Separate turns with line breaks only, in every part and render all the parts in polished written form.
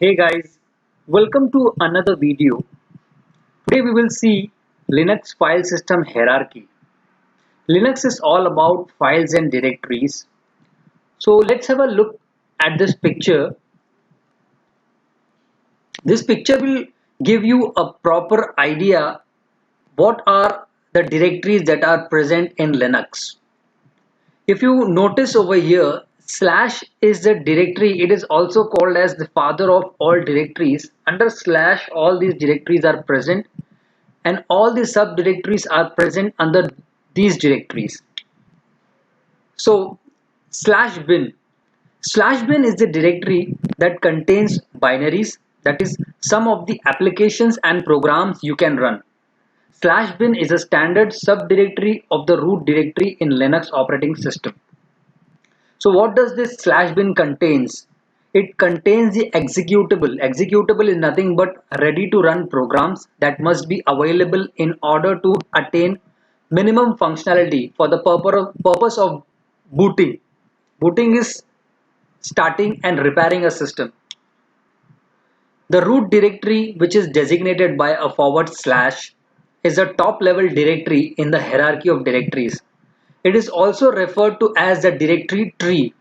Hey guys, welcome to another video. Today we will see Linux file system hierarchy. Linux is all about files and directories. So let's have a look at this picture. This picture will give you a proper idea what are the directories that are present in Linux. If you notice over here, slash is the directory. It is also called as the father of all directories. Under slash, all these directories are present and all the subdirectories are present under these directories. So slash bin is the directory that contains binaries, that is some of the applications and programs you can run. Slash bin is a standard subdirectory of the root directory in Linux operating system. So what does this slash bin contains? It contains the executable. Executable is nothing but ready to run programs that must be available in order to attain minimum functionality for the purpose of booting. Booting is starting and repairing a system. The root directory, which is designated by a forward slash, is a top level directory in the hierarchy of directories. It is also referred to as the directory tree.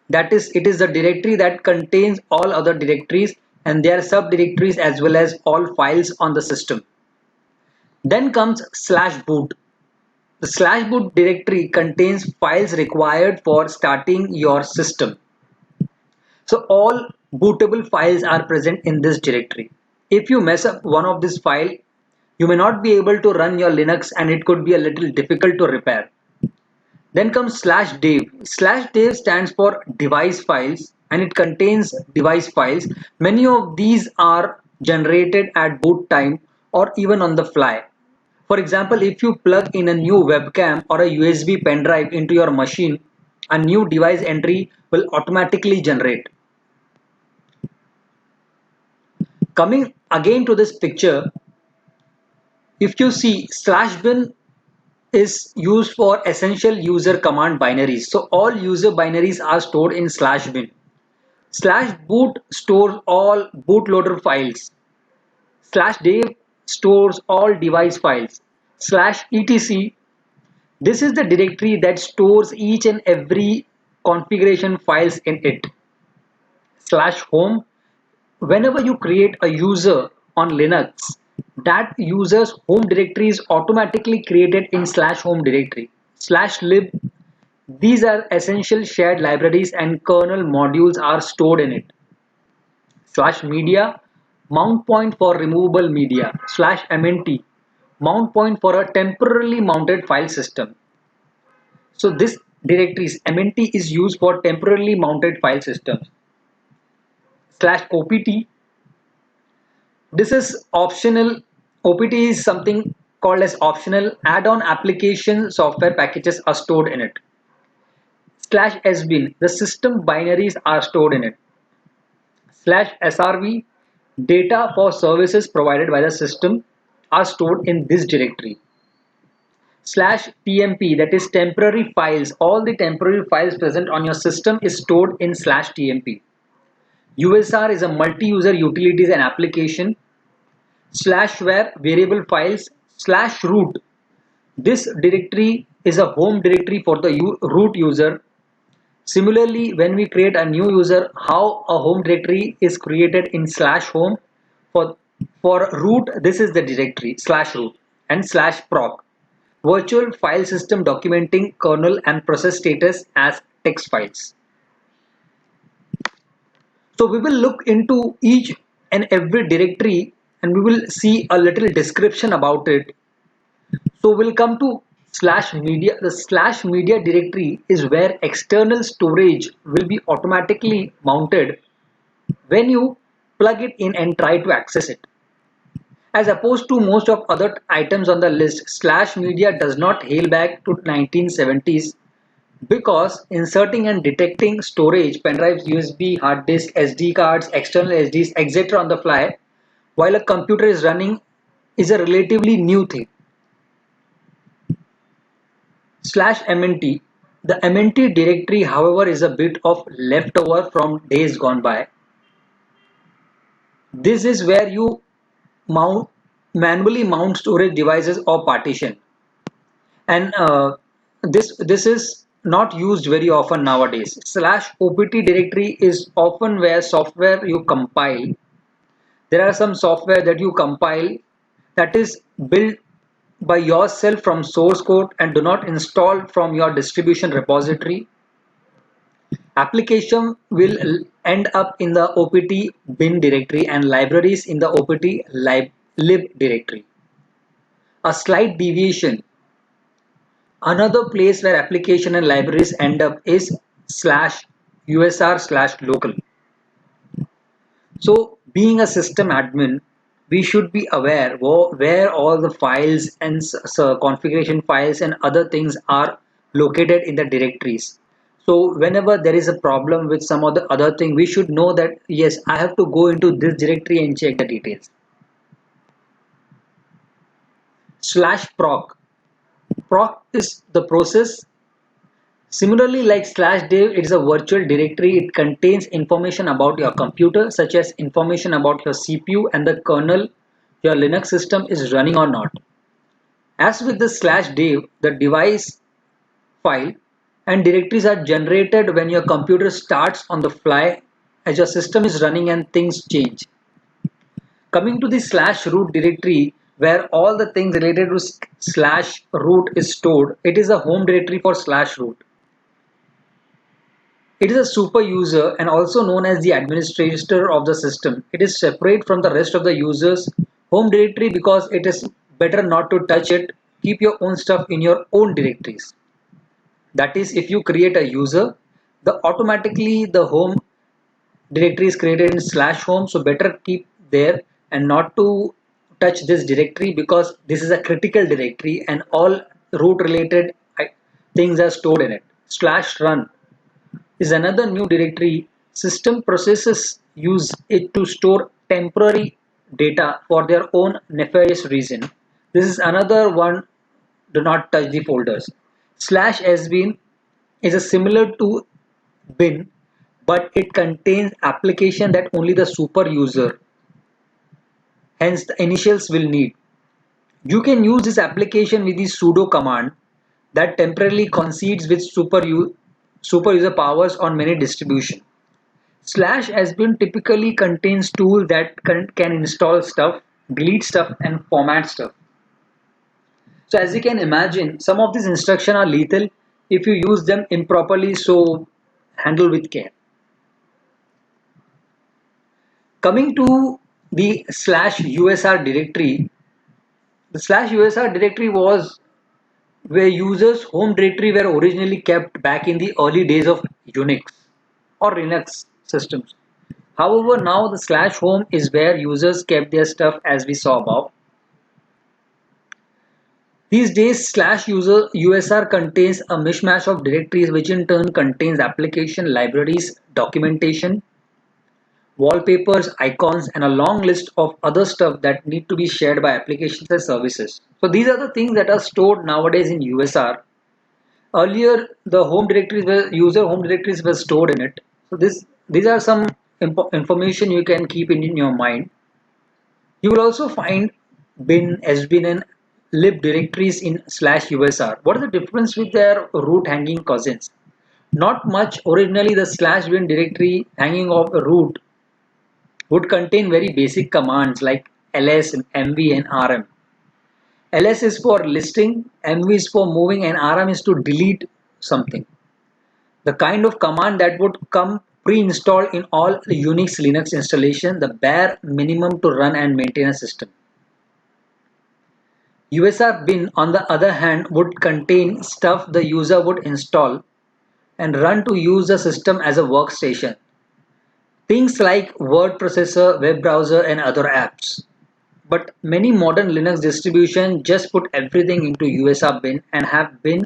That is, it is the directory that contains all other directories and their subdirectories as well as all files on the system. Then comes slash boot. The slash boot directory contains files required for starting your system. So all bootable files are present in this directory. If you mess up one of these files, you may not be able to run your Linux and it could be a little difficult to repair. Then comes slash dev. Slash dev stands for device files and it contains device files. Many of these are generated at boot time or even on the fly. For example, if you plug in a new webcam or a USB pen drive into your machine, a new device entry will automatically generate. Coming again to this picture, if you see slash bin is used for essential user command binaries. So all user binaries are stored in slash bin. Slash boot stores all bootloader files. Slash dev stores all device files. Slash etc. This is the directory that stores each and every configuration files in it. Slash home. Whenever you create a user on Linux, that user's home directory is automatically created in slash home directory. Slash lib. These are essential shared libraries and kernel modules are stored in it. Slash media, mount point for removable media. Slash mnt, mount point for a temporarily mounted file system. So this directories mnt is used for temporarily mounted file systems. Slash opt, this is optional. Opt is something called as optional. Add-on application software packages are stored in it. Slash sbin, the system binaries are stored in it. Slash srv, data for services provided by the system are stored in this directory. Slash tmp, that is temporary files. All the temporary files present on your system is stored in slash tmp. USR is a multi-user utilities and application. Slash var, variable files. Slash root, this directory is a home directory for the root user. Similarly, when we create a new user, how a home directory is created in slash home. For root, this is the directory slash root. And slash proc, virtual file system documenting kernel and process status as text files. So we will look into each and every directory and we will see a little description about it. So we'll come to slash media. The slash media directory is where external storage will be automatically mounted when you plug it in and try to access it. As opposed to most of other items on the list, slash media does not hail back to 1970s because inserting and detecting storage, pen drives, USB, hard disk, SD cards, external SDs, etc. on the fly while a computer is running is a relatively new thing. Slash mnt, the mnt directory however is a bit of leftover from days gone by. This is where you mount manually mount storage devices or partition, and this is not used very often nowadays. Slash opt directory is often where software you compile. There are some software that you compile that is built by yourself from source code and do not install from your distribution repository. Application will end up in the opt bin directory and libraries in the opt lib directory. A slight deviation. Another place where application and libraries end up is slash usr slash local. So being a system admin, we should be aware where all the files and configuration files and other things are located in the directories. So whenever there is a problem with some of the other thing, we should know that yes, I have to go into this directory and check the details. Slash proc. Proc is the process. Similarly, like slash dev, it is a virtual directory. It contains information about your computer, such as information about your CPU and the kernel your Linux system is running or not. As with the slash dev, the device file and directories are generated when your computer starts on the fly as your system is running and things change. Coming to the slash root directory, where all the things related to slash root is stored, it is a home directory for slash root. It is a super user and also known as the administrator of the system. It is separate from the rest of the users' home directory because it is better not to touch it. Keep your own stuff in your own directories. That is, if you create a user, automatically the home directory is created in slash home. So better keep there and not to touch this directory because this is a critical directory and all root related things are stored in it. Slash run is another new directory. System processes use it to store temporary data for their own nefarious reason. This is another one. Do not touch the folders. Slash sbin is a similar to bin, but it contains application that only the super user, hence the initials, will need. You can use this application with the sudo command that temporarily concedes with super user powers on many distributions. Slash sbin typically contains tools that can install stuff, delete stuff, and format stuff. So as you can imagine, some of these instructions are lethal if you use them improperly, so handle with care. Coming to the slash usr directory, the slash usr directory was where users' home directory were originally kept back in the early days of Unix or Linux systems. However, now the slash home is where users kept their stuff as we saw above. These days, slash user USR contains a mishmash of directories which in turn contains application, libraries, documentation, wallpapers, icons, and a long list of other stuff that need to be shared by applications and services. So these are the things that are stored nowadays in USR. Earlier, the home directories were user home directories were stored in it. So these are some information you can keep in your mind. You will also find bin, sbin, and lib directories in slash usr. What is the difference with their root hanging cousins? Not much. Originally, the slash bin directory hanging off a root would contain very basic commands like ls, mv, and rm. ls is for listing, mv is for moving, and rm is to delete something. The kind of command that would come pre-installed in all Unix Linux installation, the bare minimum to run and maintain a system. USR bin, on the other hand, would contain stuff the user would install and run to use the system as a workstation. Things like word processor, web browser, and other apps. But many modern Linux distributions just put everything into USR bin and have bin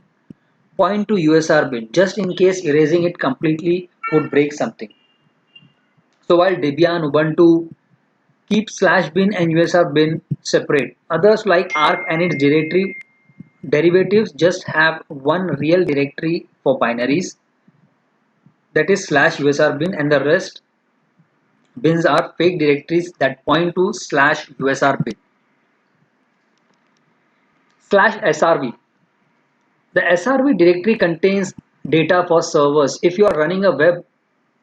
point to USR bin just in case erasing it completely would break something. So while Debian, Ubuntu keep slash bin and USR bin separate, others like Arch and its directory derivatives just have one real directory for binaries, that is slash usr bin, and the rest bins are fake directories that point to slash usr bin. Slash srv. The srv directory contains data for servers. If you are running a web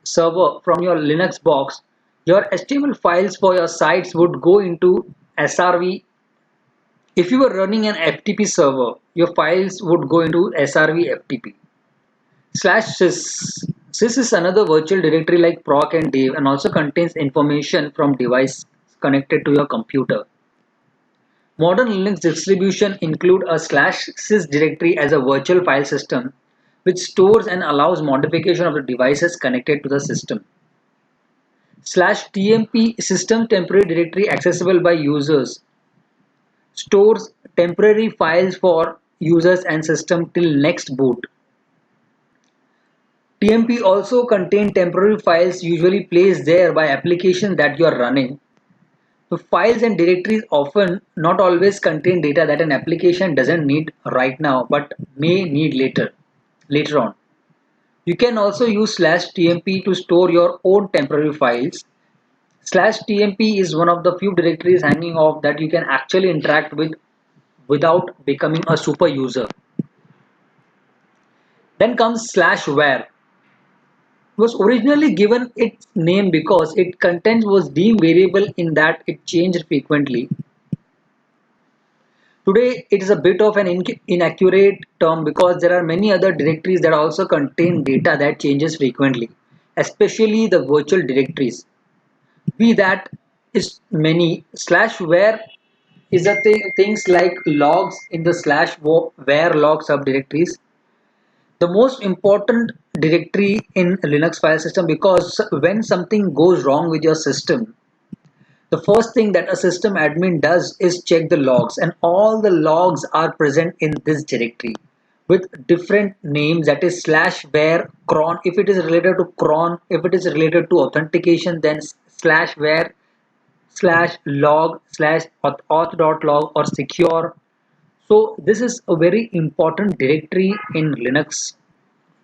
server from your Linux box, your HTML files for your sites would go into srv. If you were running an FTP server, your files would go into srv FTP. Slash sys. Sys is another virtual directory like proc and dev and also contains information from device connected to your computer. Modern Linux distributions include a slash sys directory as a virtual file system which stores and allows modification of the devices connected to the system. Slash tmp system temporary directory accessible by users stores temporary files for users and system till next boot. TMP also contain temporary files usually placed there by application that you are running. So files and directories often not always contain data that an application doesn't need right now but may need later on. You can also use slash tmp to store your own temporary files. Slash tmp is one of the few directories hanging off that you can actually interact with without becoming a super user. Then comes slash var. Was originally given its name because its content was deemed variable in that it changed frequently. Today, it is a bit of an inaccurate term because there are many other directories that also contain data that changes frequently, especially the virtual directories. Be that is many, slash var is a things like logs in the slash var log subdirectories. The most important directory in Linux file system because when something goes wrong with your system, the first thing that a system admin does is check the logs, and all the logs are present in this directory with different names, that is slash var cron if it is related to cron, if it is related to authentication then slash var slash log slash auth.log or secure. So this is a very important directory in Linux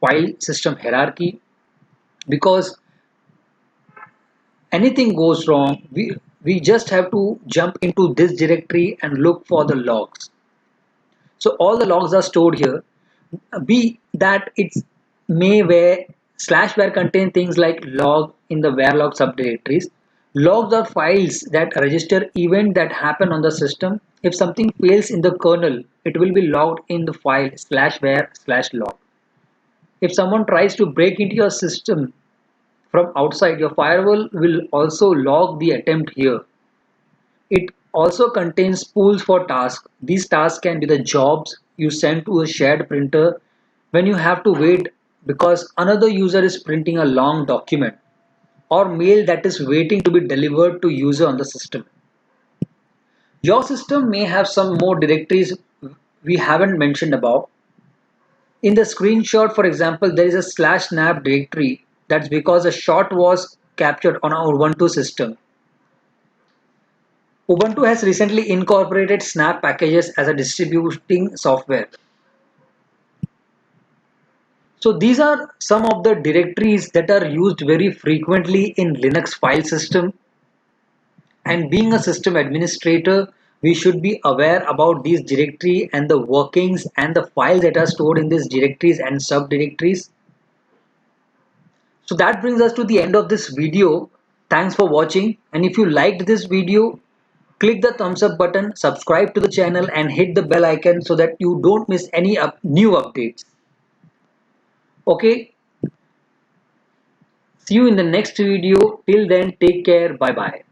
file system hierarchy because anything goes wrong, we just have to jump into this directory and look for the logs. So all the logs are stored here. Be that it's may where slash var contain things like log in the var log subdirectories. Logs are files that register event that happen on the system. If something fails in the kernel, it will be logged in the file slash var slash log. If someone tries to break into your system from outside, your firewall will also log the attempt here. It also contains pools for tasks. These tasks can be the jobs you send to a shared printer when you have to wait because another user is printing a long document, or mail that is waiting to be delivered to user on the system. Your system may have some more directories we haven't mentioned above. In the screenshot, for example, there is a slash snap directory. That's because a shot was captured on our Ubuntu system. Ubuntu has recently incorporated Snap packages as a distributing software. So these are some of the directories that are used very frequently in Linux file system. And being a system administrator, we should be aware about these directory and the workings and the files that are stored in these directories and subdirectories. So that brings us to the end of this video. Thanks for watching, and if you liked this video, click the thumbs up button, subscribe to the channel and hit the bell icon so that you don't miss any new updates. Okay, see you in the next video. Till then, take care. Bye bye.